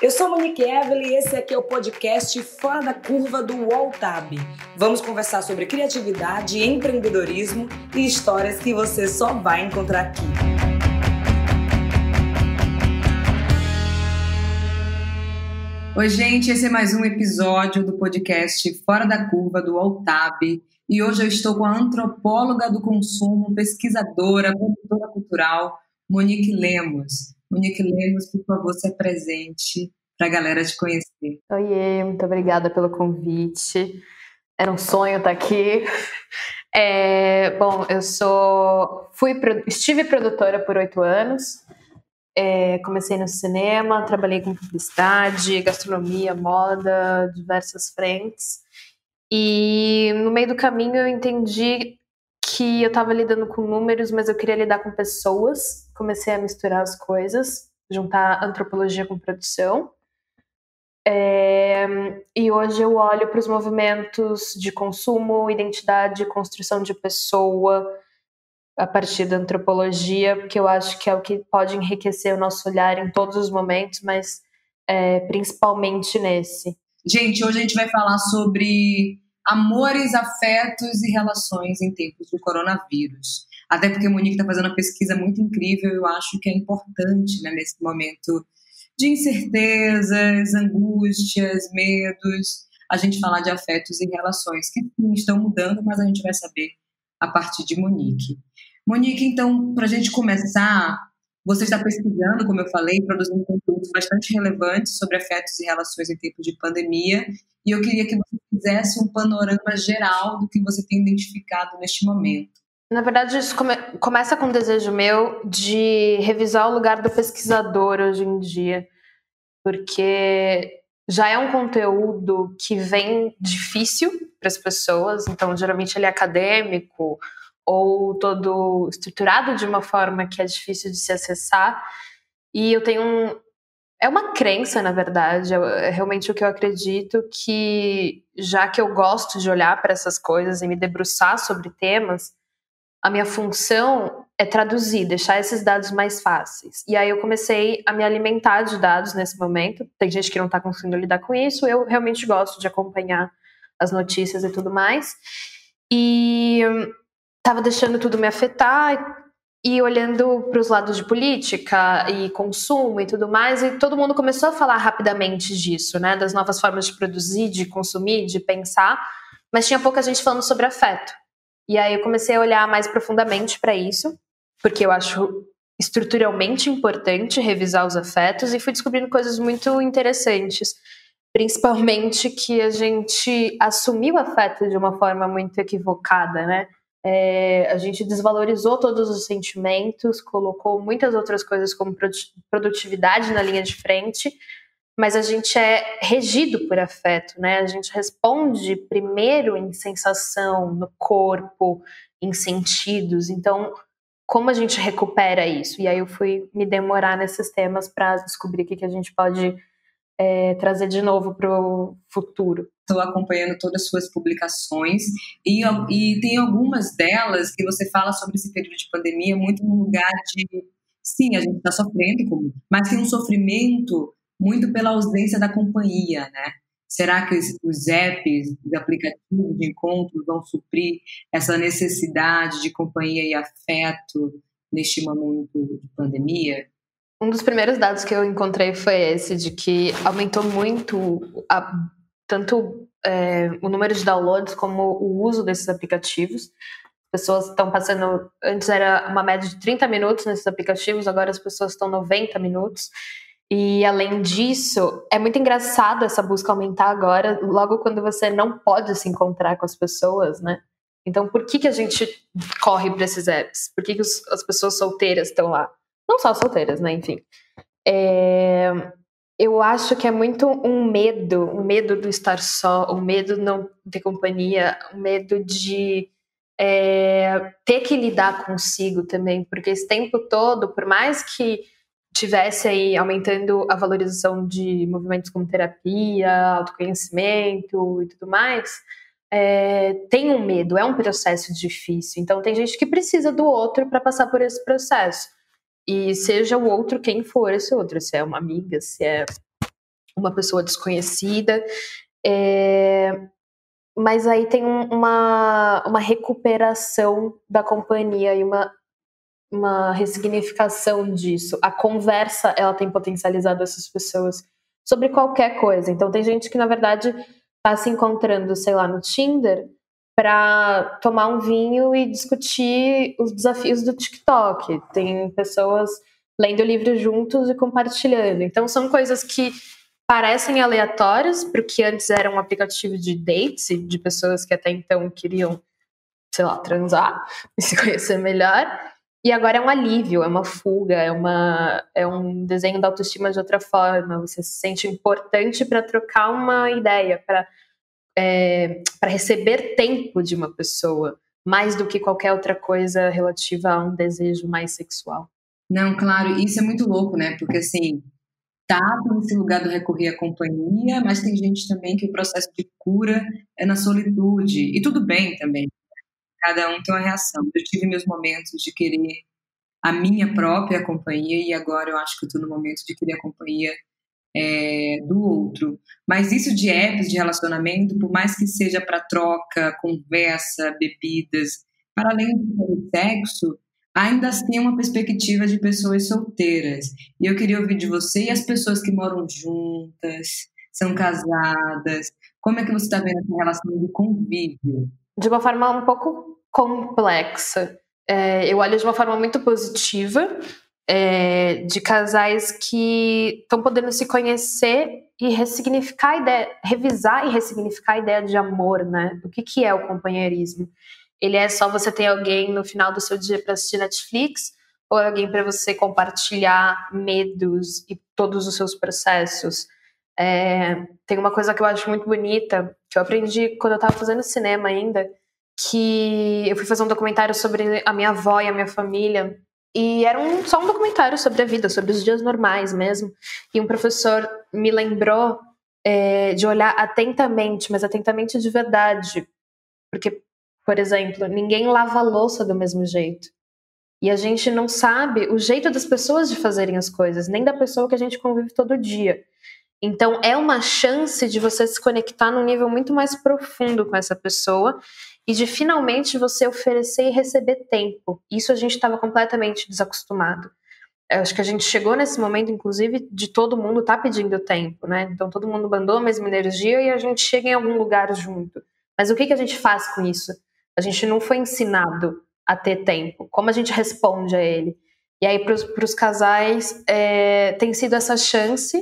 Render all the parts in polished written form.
Eu sou Monique Evelyn e esse aqui é o podcast Fora da Curva do UOL-TAB. Vamos conversar sobre criatividade, empreendedorismo e histórias que você só vai encontrar aqui. Oi, gente, esse é mais um episódio do podcast Fora da Curva do UOL-TAB. E hoje eu estou com a antropóloga do consumo, pesquisadora, produtora cultural, Monique Lemos. Monique Lemos, por favor, se apresente para a galera te conhecer. Oiê, muito obrigada pelo convite. Era um sonho estar aqui. Bom, estive produtora por 8 anos. Comecei no cinema, trabalhei com publicidade, gastronomia, moda, diversas frentes. E no meio do caminho eu entendi que eu estava lidando com números, mas eu queria lidar com pessoas. Comecei a misturar as coisas, juntar antropologia com produção. E hoje eu olho para os movimentos de consumo, identidade, construção de pessoa a partir da antropologia, porque eu acho que é o que pode enriquecer o nosso olhar em todos os momentos, mas principalmente nesse. Gente, hoje a gente vai falar sobre amores, afetos e relações em tempos do coronavírus. Até porque a Monique está fazendo uma pesquisa muito incrível, eu acho que é importante, né, nesse momento de incertezas, angústias, medos, a gente falar de afetos e relações que estão mudando, mas a gente vai saber a partir de Monique. Monique, então, para a gente começar, você está pesquisando, como eu falei, produzindo conteúdos bastante relevantes sobre afetos e relações em tempos de pandemia, e eu queria que você fizesse um panorama geral do que você tem identificado neste momento. Na verdade, isso começa com um desejo meu de revisar o lugar do pesquisador hoje em dia, porque já é um conteúdo que vem difícil para as pessoas, então geralmente ele é acadêmico ou todo estruturado de uma forma que é difícil de se acessar, e eu tenho é uma crença, na verdade, é realmente o que eu acredito, que já que eu gosto de olhar para essas coisas e me debruçar sobre temas, a minha função é traduzir, deixar esses dados mais fáceis. E aí eu comecei a me alimentar de dados nesse momento. Tem gente que não está conseguindo lidar com isso. Eu realmente gosto de acompanhar as notícias e tudo mais. E estava deixando tudo me afetar e olhando para os lados de política e consumo e tudo mais. E todo mundo começou a falar rapidamente disso, né? Das novas formas de produzir, de consumir, de pensar. Mas tinha pouca gente falando sobre afeto. E aí eu comecei a olhar mais profundamente para isso, porque eu acho estruturalmente importante revisar os afetos, e fui descobrindo coisas muito interessantes, principalmente que a gente assumiu o afeto de uma forma muito equivocada, né? A gente desvalorizou todos os sentimentos, colocou muitas outras coisas como produtividade na linha de frente, mas a gente é regido por afeto, né? A gente responde primeiro em sensação, no corpo, em sentidos. Então, como a gente recupera isso? E aí eu fui me demorar nesses temas para descobrir o que a gente pode trazer de novo para o futuro. Estou acompanhando todas as suas publicações e tem algumas delas que você fala sobre esse período de pandemia muito num lugar de, sim, a gente está sofrendo, mas tem um sofrimento muito pela ausência da companhia, né? Será que os apps, os aplicativos de encontro vão suprir essa necessidade de companhia e afeto neste momento de pandemia? Um dos primeiros dados que eu encontrei foi esse, de que aumentou muito tanto o número de downloads como o uso desses aplicativos. As pessoas estão passando, antes era uma média de 30 minutos nesses aplicativos, agora as pessoas estão 90 minutos. E além disso, é muito engraçado essa busca aumentar agora, logo quando você não pode se encontrar com as pessoas, né? Então, por que a gente corre para esses apps? Por que as pessoas solteiras estão lá? Não só solteiras, né? Enfim. Eu acho que é muito um medo do estar só, o medo de não ter companhia, o medo de ter que lidar consigo também, porque esse tempo todo, por mais que tivesse aí aumentando a valorização de movimentos como terapia, autoconhecimento e tudo mais, tem um medo, é um processo difícil. Então tem gente que precisa do outro para passar por esse processo. E seja o outro quem for esse outro, se é uma amiga, se é uma pessoa desconhecida. Mas aí tem uma recuperação da companhia e uma ressignificação disso. A conversa, ela tem potencializado essas pessoas sobre qualquer coisa. Então tem gente que, na verdade, está se encontrando, sei lá, no Tinder para tomar um vinho e discutir os desafios do TikTok. Tem pessoas lendo livros juntos e compartilhando. Então são coisas que parecem aleatórias, porque antes era um aplicativo de dates, de pessoas que até então queriam, sei lá, transar e se conhecer melhor. E agora é um alívio, é uma fuga, é um desenho da autoestima de outra forma. Você se sente importante para trocar uma ideia, para receber tempo de uma pessoa, mais do que qualquer outra coisa relativa a um desejo mais sexual. Não, claro, isso é muito louco, né? Porque, assim, tá nesse lugar do recorrer à companhia, mas tem gente também que o processo de cura é na solitude. E tudo bem também. Cada um tem uma reação. Eu tive meus momentos de querer a minha própria companhia e agora eu acho que eu estou no momento de querer a companhia do outro. Mas isso de apps de relacionamento, por mais que seja para troca, conversa, bebidas, para além do sexo, ainda assim é uma perspectiva de pessoas solteiras. E eu queria ouvir de você e as pessoas que moram juntas, são casadas. Como é que você está vendo essa relação de convívio? De uma forma um pouco complexa. Eu olho de uma forma muito positiva, de casais que estão podendo se conhecer e ressignificar a ideia, revisar e ressignificar a ideia de amor, né? O que é o companheirismo? Ele é só você ter alguém no final do seu dia para assistir Netflix, ou é alguém para você compartilhar medos e todos os seus processos? Tem uma coisa que eu acho muito bonita, que eu aprendi quando eu estava fazendo cinema ainda, que eu fui fazer um documentário sobre a minha avó e a minha família, e era só um documentário sobre a vida, sobre os dias normais mesmo, e um professor me lembrou de olhar atentamente, mas atentamente de verdade, porque, por exemplo, ninguém lava a louça do mesmo jeito, e a gente não sabe o jeito das pessoas de fazerem as coisas, nem da pessoa que a gente convive todo dia. Então é uma chance de você se conectar num nível muito mais profundo com essa pessoa e de finalmente você oferecer e receber tempo. Isso a gente estava completamente desacostumado. Eu acho que a gente chegou nesse momento, inclusive, de todo mundo estar pedindo tempo, né? Então todo mundo mandou a mesma energia e a gente chega em algum lugar junto. Mas o que a gente faz com isso? A gente não foi ensinado a ter tempo. Como a gente responde a ele? E aí para os casais tem sido essa chance.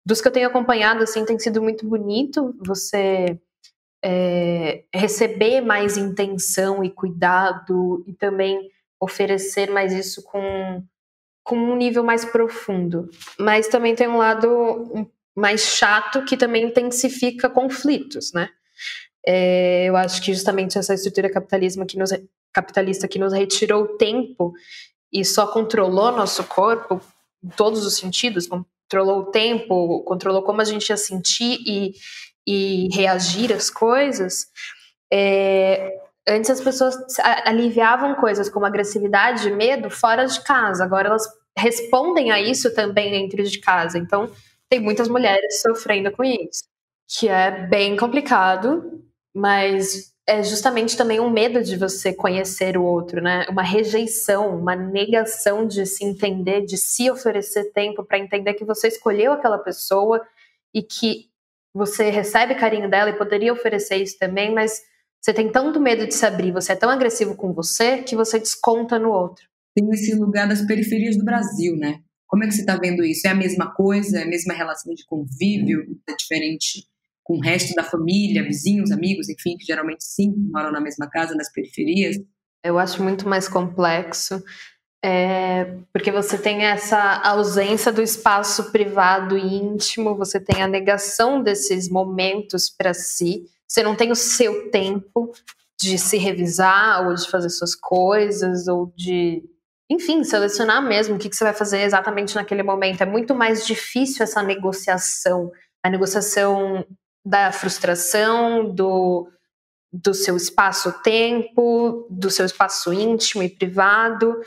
Dos que eu tenho acompanhado, assim, tem sido muito bonito você receber mais intenção e cuidado e também oferecer mais isso com um nível mais profundo. Mas também tem um lado mais chato que também intensifica conflitos, né? Eu acho que justamente essa estrutura capitalista que nos retirou o tempo e só controlou nosso corpo em todos os sentidos, controlou o tempo, controlou como a gente ia sentir e reagir às coisas. Antes as pessoas aliviavam coisas como agressividade e medo fora de casa, agora elas respondem a isso também dentro de casa. Então tem muitas mulheres sofrendo com isso, que é bem complicado, mas é justamente também um medo de você conhecer o outro, né? Uma rejeição, uma negação de se entender, de se oferecer tempo para entender que você escolheu aquela pessoa e que você recebe carinho dela e poderia oferecer isso também, mas você tem tanto medo de se abrir, você é tão agressivo com você que você desconta no outro. Tem esse lugar das periferias do Brasil, né? Como é que você está vendo isso? É a mesma coisa? É a mesma relação de convívio? É diferente com o resto da família, vizinhos, amigos, enfim, que geralmente sim, moram na mesma casa, nas periferias? Eu acho muito mais complexo, porque você tem essa ausência do espaço privado e íntimo, você tem a negação desses momentos para si, você não tem o seu tempo de se revisar ou de fazer suas coisas ou de, enfim, selecionar mesmo o que você vai fazer exatamente naquele momento. É muito mais difícil essa negociação, a negociação da frustração, do seu espaço-tempo, do seu espaço íntimo e privado.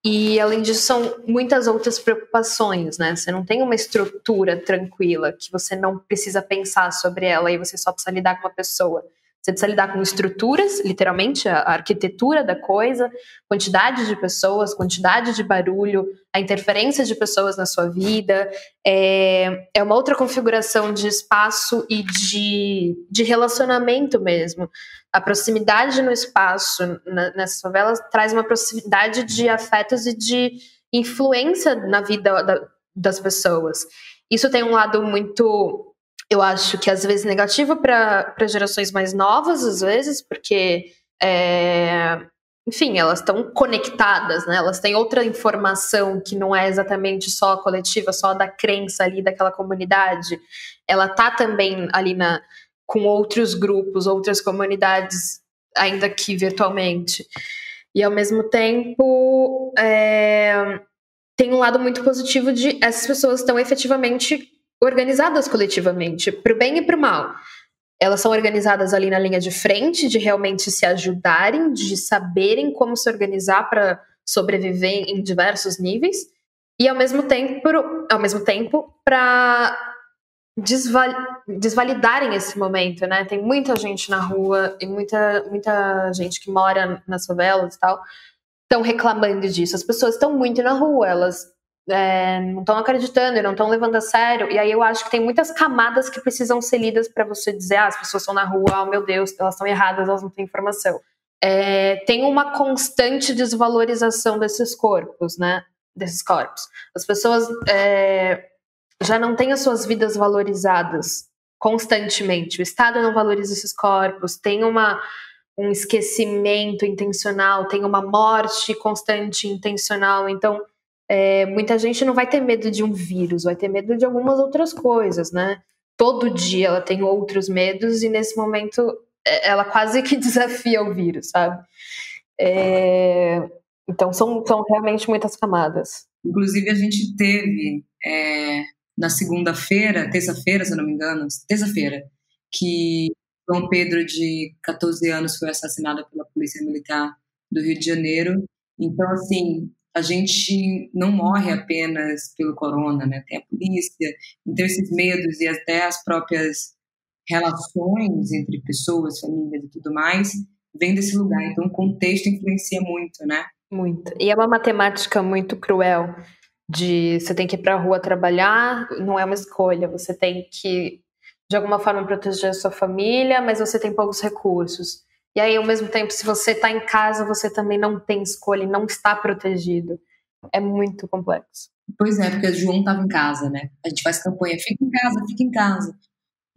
E, além disso, são muitas outras preocupações, né? Você não tem uma estrutura tranquila que você não precisa pensar sobre ela e você só precisa lidar com uma pessoa. Você precisa lidar com estruturas, literalmente, a arquitetura da coisa, quantidade de pessoas, quantidade de barulho, a interferência de pessoas na sua vida. É uma outra configuração de espaço e de relacionamento mesmo. A proximidade no espaço, nessas favelas, traz uma proximidade de afetos e de influência na vida das pessoas. Isso tem um lado muito... Eu acho que às vezes negativo para gerações mais novas, às vezes, porque, enfim, elas estão conectadas, né? Elas têm outra informação que não é exatamente só a coletiva, só da crença ali daquela comunidade. Ela tá também ali com outros grupos, outras comunidades, ainda que virtualmente. E, ao mesmo tempo, tem um lado muito positivo de essas pessoas estão efetivamente organizadas coletivamente, para o bem e para o mal. Elas são organizadas ali na linha de frente, de realmente se ajudarem, de saberem como se organizar para sobreviver em diversos níveis, e ao mesmo tempo para desvalidarem esse momento, né? Tem muita gente na rua e muita gente que mora nas favelas e tal, estão reclamando disso. As pessoas estão muito na rua, elas não estão acreditando, não estão levando a sério, e aí eu acho que tem muitas camadas que precisam ser lidas para você dizer, as pessoas estão na rua, oh meu Deus, elas estão erradas, elas não têm informação. Tem uma constante desvalorização desses corpos, né? Desses corpos. As pessoas já não têm as suas vidas valorizadas constantemente. O Estado não valoriza esses corpos, tem um esquecimento intencional, tem uma morte constante intencional, então muita gente não vai ter medo de um vírus, vai ter medo de algumas outras coisas, né? Todo dia ela tem outros medos e nesse momento ela quase que desafia o vírus, sabe? Então são realmente muitas camadas. Inclusive a gente teve na terça-feira, se eu não me engano, terça-feira, que João Pedro, de 14 anos, foi assassinado pela Polícia Militar do Rio de Janeiro. Então, assim, a gente não morre apenas pelo corona, né? Tem a polícia, então esses medos e até as próprias relações entre pessoas, famílias e tudo mais, vem desse lugar. Então o contexto influencia muito, né? Muito. E é uma matemática muito cruel de você tem que ir para a rua trabalhar, não é uma escolha, você tem que, de alguma forma, proteger a sua família, mas você tem poucos recursos. E aí, ao mesmo tempo, se você está em casa, você também não tem escolha e não está protegido. É muito complexo. Pois é, porque o João estava em casa, né? A gente faz campanha, fica em casa, fica em casa.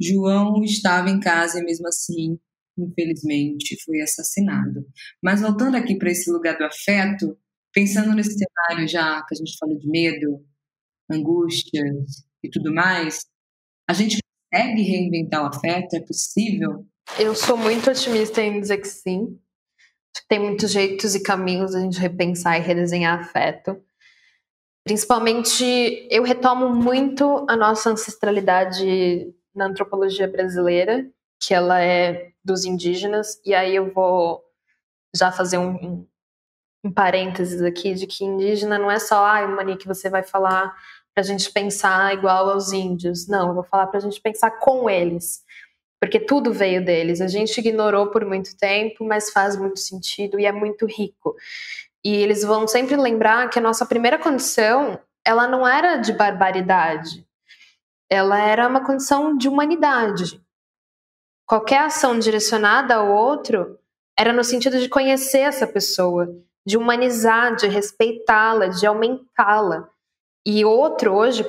João estava em casa e mesmo assim, infelizmente, foi assassinado. Mas voltando aqui para esse lugar do afeto, pensando nesse cenário já que a gente falou de medo, angústias e tudo mais, a gente consegue reinventar o afeto? É possível? Eu sou muito otimista em dizer que sim. Acho que tem muitos jeitos e caminhos a gente repensar e redesenhar afeto. Principalmente, eu retomo muito a nossa ancestralidade na antropologia brasileira, que ela é dos indígenas, e aí eu vou já fazer um parênteses aqui de que indígena não é só Monique, você vai falar pra gente pensar igual aos índios. Não, eu vou falar pra gente pensar com eles. Porque tudo veio deles. A gente ignorou por muito tempo, mas faz muito sentido e é muito rico. E eles vão sempre lembrar que a nossa primeira condição, ela não era de barbaridade. Ela era uma condição de humanidade. Qualquer ação direcionada ao outro era no sentido de conhecer essa pessoa, de humanizar, de respeitá-la, de aumentá-la. E hoje,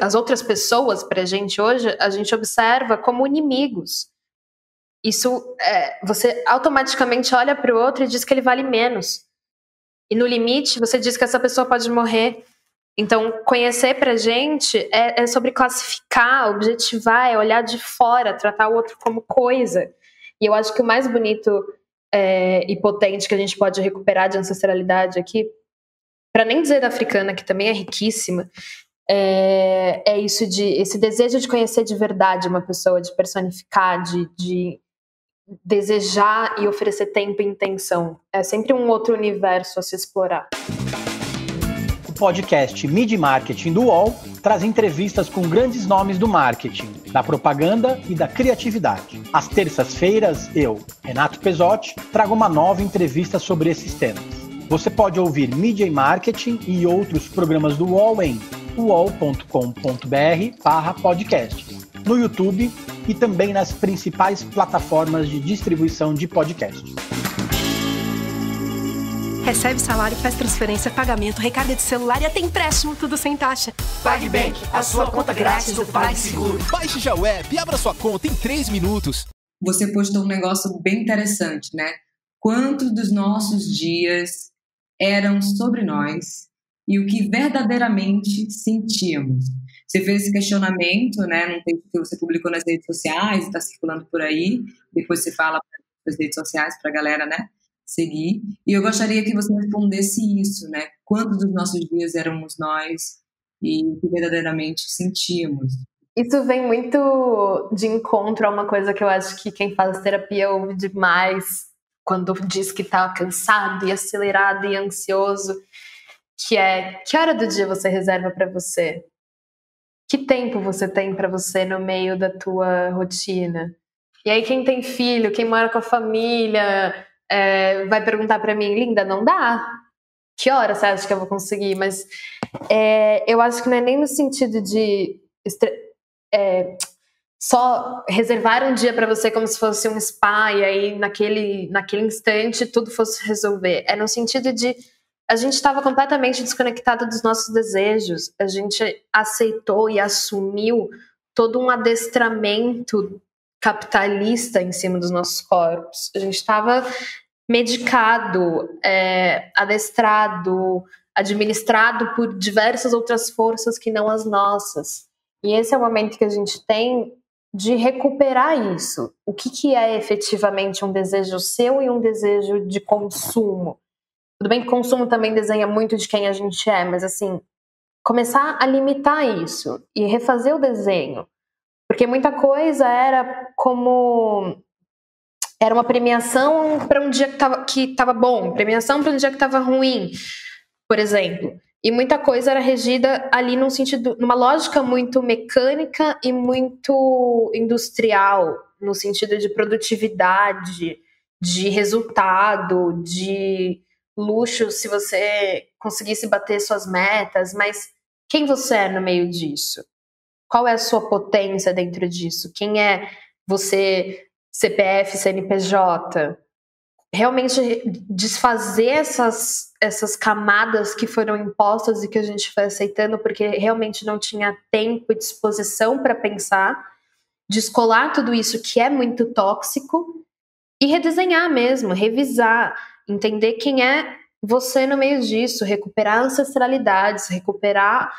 as outras pessoas pra gente hoje, a gente observa como inimigos. Isso, você automaticamente olha para o outro e diz que ele vale menos. E no limite, você diz que essa pessoa pode morrer. Então, conhecer pra gente é sobre classificar, objetivar, é olhar de fora, tratar o outro como coisa. E eu acho que o mais bonito e potente que a gente pode recuperar de ancestralidade aqui, para nem dizer da africana, que também é riquíssima, é esse desejo de conhecer de verdade uma pessoa, de personificar, de desejar e oferecer tempo e intenção. É sempre um outro universo a se explorar. podcast Media Marketing do UOL traz entrevistas com grandes nomes do marketing, da propaganda e da criatividade. Às terças-feiras, eu, Renato Pesotti, trago uma nova entrevista sobre esses temas. Você pode ouvir Media Marketing e outros programas do UOL em uol.com.br/podcast, no YouTube e também nas principais plataformas de distribuição de podcasts. Recebe salário, faz transferência, pagamento, recarga de celular e até empréstimo, tudo sem taxa. PagBank, a sua conta grátis do PagSeguro. Baixe já o app e abra sua conta em 3 minutos. Você postou um negócio bem interessante, né? Quantos dos nossos dias eram sobre nós e o que verdadeiramente sentíamos? Você fez esse questionamento, né, num texto que você publicou nas redes sociais, está circulando por aí, depois você fala nas redes sociais para a galera, né, seguir. E eu gostaria que você respondesse isso, né? Quantos dos nossos dias éramos nós e o que verdadeiramente sentíamos? Isso vem muito de encontro a uma coisa que eu acho que quem faz terapia ouve demais quando diz que está cansado e acelerado e ansioso, que é: que hora do dia você reserva para você? Que tempo você tem para você no meio da tua rotina? E aí quem tem filho, quem mora com a família, vai perguntar para mim: linda, não dá? Que hora você acha que eu vou conseguir? Mas eu acho que não é nem no sentido de só reservar um dia para você como se fosse um spa e aí naquele instante tudo fosse resolver. É no sentido de a gente estava completamente desconectado dos nossos desejos. A gente aceitou e assumiu todo um adestramento capitalista em cima dos nossos corpos. A gente estava medicado, adestrado, administrado por diversas outras forças que não as nossas. E esse é o momento que a gente tem de recuperar isso. O que é efetivamente um desejo seu e um desejo de consumo? Tudo bem que consumo também desenha muito de quem a gente é, mas assim, começar a limitar isso e refazer o desenho. Porque muita coisa era uma premiação para um dia que estava bom, premiação para um dia que estava ruim, por exemplo. E muita coisa era regida ali numa lógica muito mecânica e muito industrial, no sentido de produtividade, de resultado, de luxo, se você conseguisse bater suas metas. Mas quem você é no meio disso? Qual é a sua potência dentro disso? Quem é você, CPF, CNPJ? Realmente desfazer essas camadas que foram impostas e que a gente foi aceitando porque realmente não tinha tempo e disposição para pensar, descolar tudo isso que é muito tóxico e redesenhar mesmo, revisar, entender quem é você no meio disso, recuperar ancestralidades, recuperar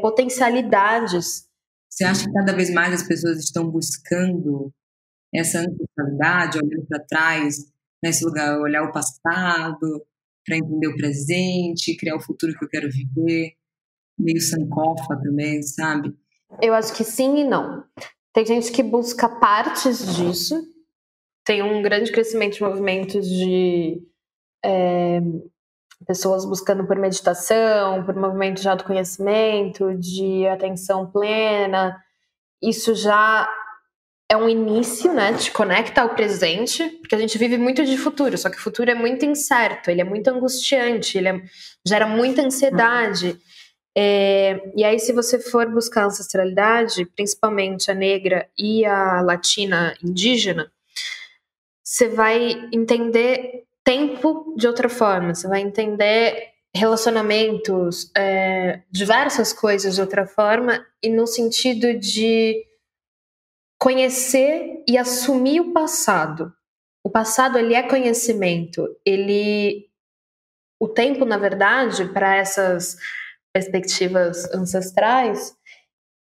potencialidades. Você acha que cada vez mais as pessoas estão buscando essa ancestralidade, olhando para trás, nesse lugar, olhar o passado, para entender o presente, criar o futuro que eu quero viver, meio sankofa também, sabe? Eu acho que sim e não. Tem gente que busca partes disso, tem um grande crescimento de movimentos de pessoas buscando por meditação, por movimento de autoconhecimento, de atenção plena. Isso já é um início, né? Te conecta ao presente, porque a gente vive muito de futuro, só que o futuro é muito incerto, ele é muito angustiante, gera muita ansiedade. E aí, se você for buscar ancestralidade, principalmente a negra e a latina indígena, você vai entender tempo de outra forma, você vai entender relacionamentos, diversas coisas de outra forma, e no sentido de conhecer e assumir o passado. O passado, ele é conhecimento. O tempo, na verdade, para essas perspectivas ancestrais,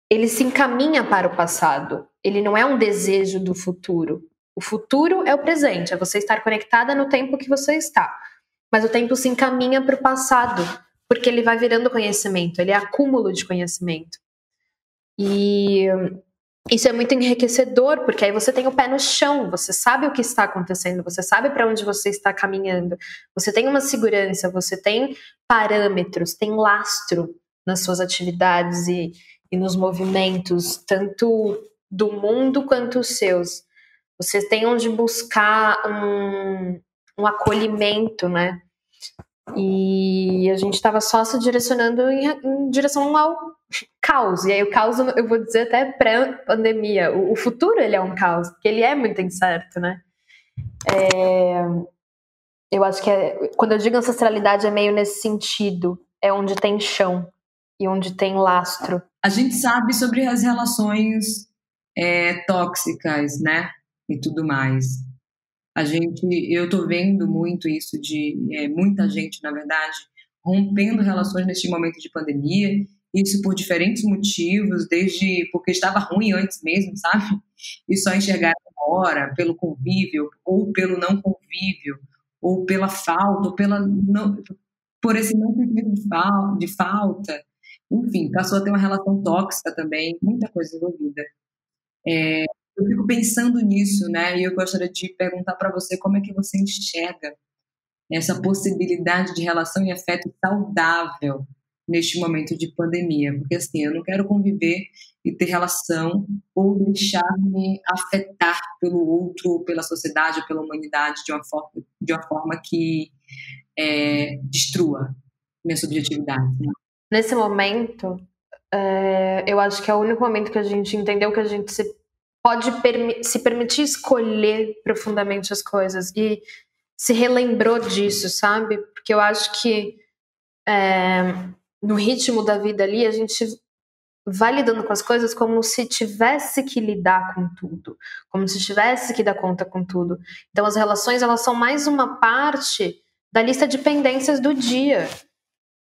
ele se encaminha para o passado. Ele não é um desejo do futuro. O futuro é o presente, é você estar conectada no tempo que você está. Mas o tempo se encaminha para o passado, porque ele vai virando conhecimento, ele é acúmulo de conhecimento. E isso é muito enriquecedor, porque aí você tem o pé no chão, você sabe o que está acontecendo, você sabe para onde você está caminhando, você tem uma segurança, você tem parâmetros, tem lastro nas suas atividades e nos movimentos, tanto do mundo quanto os seus. Você tem onde buscar um acolhimento, né? E a gente estava só se direcionando em direção ao caos. E aí o caos, eu vou dizer até pré-pandemia. O futuro, ele é um caos, porque ele é muito incerto, né? Eu acho que quando eu digo ancestralidade é meio nesse sentido. É onde tem chão e onde tem lastro. A gente sabe sobre as relações tóxicas, né? E tudo mais. Eu tô vendo muito isso de muita gente, na verdade, rompendo relações neste momento de pandemia, isso por diferentes motivos, desde porque estava ruim antes mesmo, sabe? E só enxergar agora pelo convívio, ou pelo não convívio, ou pela falta, ou por esse não sentimento de falta. Enfim, passou a ter uma relação tóxica também, muita coisa envolvida. Eu fico pensando nisso, né? E eu gostaria de perguntar para você como é que você enxerga essa possibilidade de relação e afeto saudável neste momento de pandemia. Porque, assim, eu não quero conviver e ter relação ou deixar-me afetar pelo outro, ou pela sociedade, ou pela humanidade de uma forma que destrua minha subjetividade. Né? Nesse momento, eu acho que é o único momento que a gente entendeu que a gente pode se permitir escolher profundamente as coisas e se relembrou disso, sabe? Porque eu acho que no ritmo da vida ali a gente vai lidando com as coisas como se tivesse que lidar com tudo, como se tivesse que dar conta com tudo. Então as relações, elas são mais uma parte da lista de pendências do dia.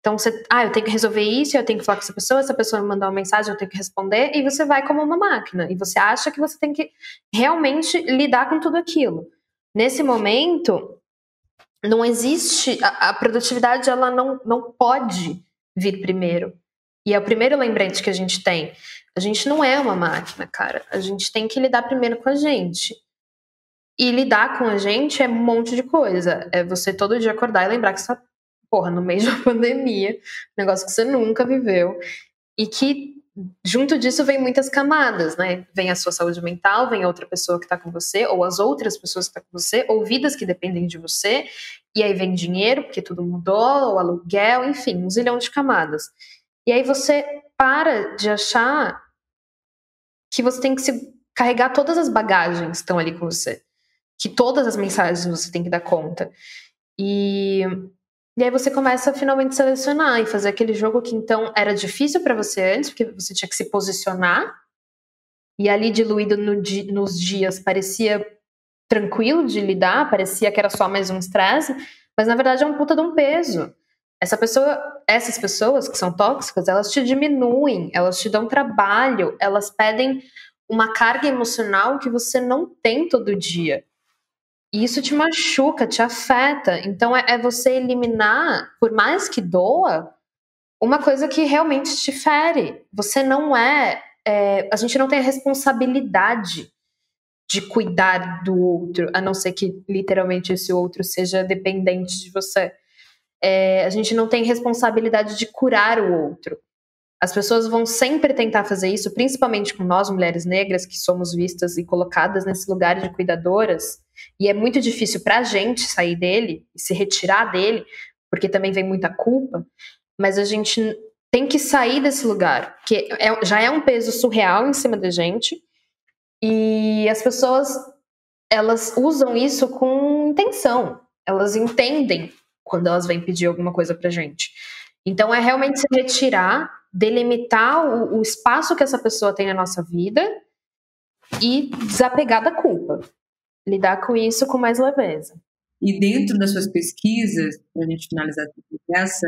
Então, eu tenho que resolver isso, eu tenho que falar com essa pessoa me mandar uma mensagem, eu tenho que responder, e você vai como uma máquina, e você acha que você tem que realmente lidar com tudo aquilo. Nesse momento, não existe, a produtividade, ela não pode vir primeiro. E é o primeiro lembrete que a gente tem. A gente não é uma máquina, cara. A gente tem que lidar primeiro com a gente. E lidar com a gente é um monte de coisa. É você todo dia acordar e lembrar que você tá no meio de uma pandemia, um negócio que você nunca viveu, e que junto disso vem muitas camadas, né? Vem a sua saúde mental, vem a outra pessoa que tá com você, ou as outras pessoas que tá com você, ou vidas que dependem de você, e aí vem dinheiro, porque tudo mudou, o aluguel, enfim, um zilhão de camadas. E aí você para de achar que você tem que se carregar todas as bagagens que estão ali com você, que todas as mensagens você tem que dar conta. E aí você começa a finalmente selecionar e fazer aquele jogo que então era difícil para você antes, porque você tinha que se posicionar, e ali diluído nos dias parecia tranquilo de lidar, parecia que era só mais um estresse, mas na verdade é um puta de um peso. Essas pessoas que são tóxicas, elas te diminuem, elas te dão trabalho, elas pedem uma carga emocional que você não tem todo dia. E isso te machuca, te afeta. Então é você eliminar, por mais que doa, uma coisa que realmente te fere. Você não a gente não tem a responsabilidade de cuidar do outro, a não ser que literalmente esse outro seja dependente de você. A gente não tem responsabilidade de curar o outro. As pessoas vão sempre tentar fazer isso, principalmente com nós, mulheres negras, que somos vistas e colocadas nesse lugar de cuidadoras. E é muito difícil pra gente sair dele e se retirar dele, porque também vem muita culpa. Mas a gente tem que sair desse lugar, porque já é um peso surreal em cima da gente. E as pessoas, elas usam isso com intenção. Elas entendem quando elas vêm pedir alguma coisa pra gente. Então é realmente se retirar, delimitar o espaço que essa pessoa tem na nossa vida e desapegar da culpa. Lidar com isso com mais leveza. E dentro das suas pesquisas, para a gente finalizar essa,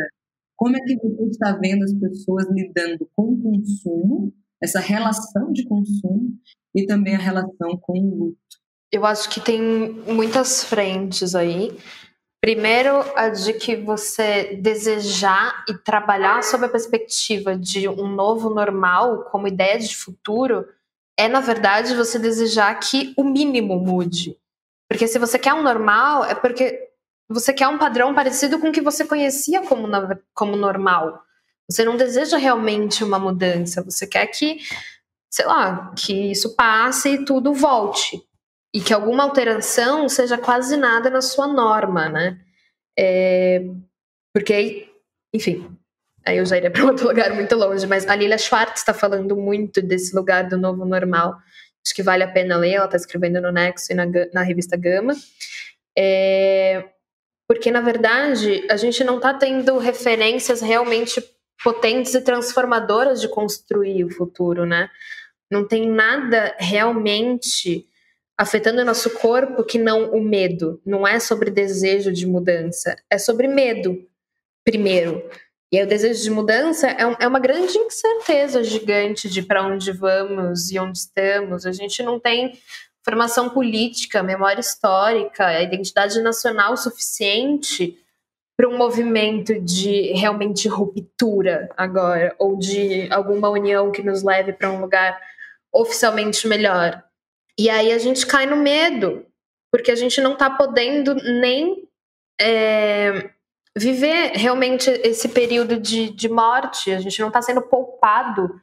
como é que você está vendo as pessoas lidando com o consumo, essa relação de consumo e também a relação com o luto? Eu acho que tem muitas frentes aí. Primeiro, a de que você desejar e trabalhar sob a perspectiva de um novo normal como ideia de futuro é, na verdade, você desejar que o mínimo mude. Porque se você quer um normal, é porque você quer um padrão parecido com o que você conhecia como normal. Você não deseja realmente uma mudança. Você quer que, sei lá, que isso passe e tudo volte. E que alguma alteração seja quase nada na sua norma, né? Porque, enfim, aí eu já iria para outro lugar muito longe, mas a Lilia Schwartz está falando muito desse lugar do novo normal. Acho que vale a pena ler, ela está escrevendo no Nexo e na revista Gama. Porque, na verdade, a gente não está tendo referências realmente potentes e transformadoras de construir o futuro, né? Não tem nada realmente afetando o nosso corpo que não o medo. Não é sobre desejo de mudança, é sobre medo, primeiro. E aí o desejo de mudança é uma grande incerteza gigante de para onde vamos e onde estamos. A gente não tem formação política, memória histórica, identidade nacional suficiente para um movimento de realmente ruptura agora, ou de alguma união que nos leve para um lugar oficialmente melhor. E aí a gente cai no medo, porque a gente não está podendo nem viver realmente esse período de morte. A gente não está sendo poupado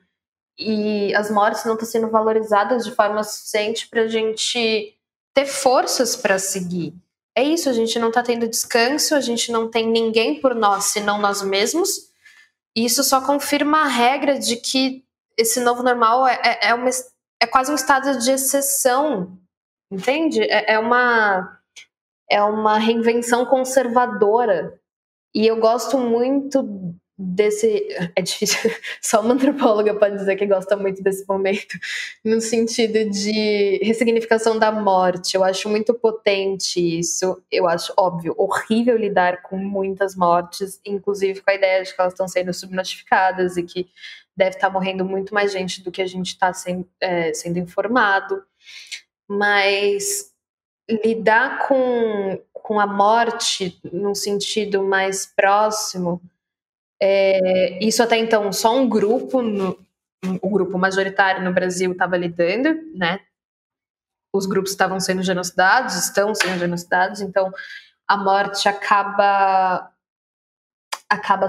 e as mortes não estão sendo valorizadas de forma suficiente para a gente ter forças para seguir. É isso, a gente não está tendo descanso, a gente não tem ninguém por nós, senão nós mesmos. E isso só confirma a regra de que esse novo normal é quase um estado de exceção, entende? É uma reinvenção conservadora. E eu gosto muito desse... É difícil, só uma antropóloga pode dizer que gosta muito desse momento, no sentido de ressignificação da morte. Eu acho muito potente isso. Eu acho, óbvio, horrível lidar com muitas mortes, inclusive com a ideia de que elas estão sendo subnotificadas e que deve estar morrendo muito mais gente do que a gente está sendo informado. Mas lidar com a morte num sentido mais próximo, isso até então só um grupo, o grupo majoritário no Brasil estava lidando, né? Os grupos estavam sendo genocidados, estão sendo genocidados, então a morte acaba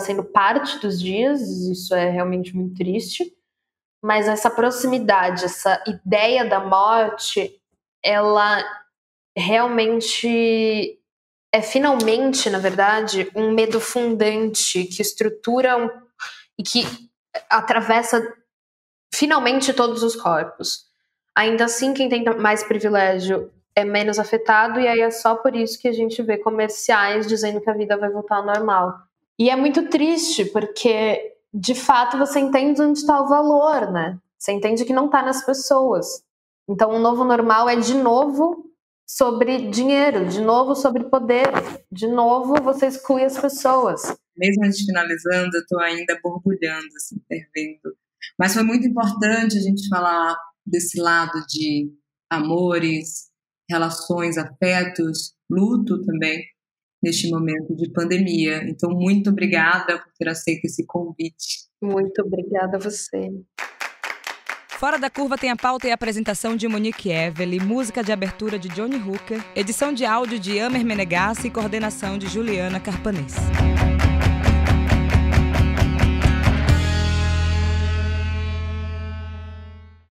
sendo parte dos dias. Isso é realmente muito triste, mas essa proximidade, essa ideia da morte, ela realmente é finalmente, na verdade, um medo fundante que estrutura e que atravessa finalmente todos os corpos. Ainda assim, quem tem mais privilégio é menos afetado, e aí é só por isso que a gente vê comerciais dizendo que a vida vai voltar ao normal. E é muito triste, porque, de fato, você entende onde está o valor, né? Você entende que não está nas pessoas. Então, o novo normal é, de novo, sobre dinheiro, de novo sobre poder, de novo você exclui as pessoas. Mesmo a gente finalizando, eu estou ainda borbulhando, assim, fervendo. Mas foi muito importante a gente falar desse lado de amores, relações, afetos, luto também, neste momento de pandemia. Então, muito obrigada por ter aceito esse convite. Muito obrigada a você. Fora da Curva tem a pauta e a apresentação de Monique Evely, música de abertura de Johnny Hooker, edição de áudio de Amer Menegassi e coordenação de Juliana Carpanês.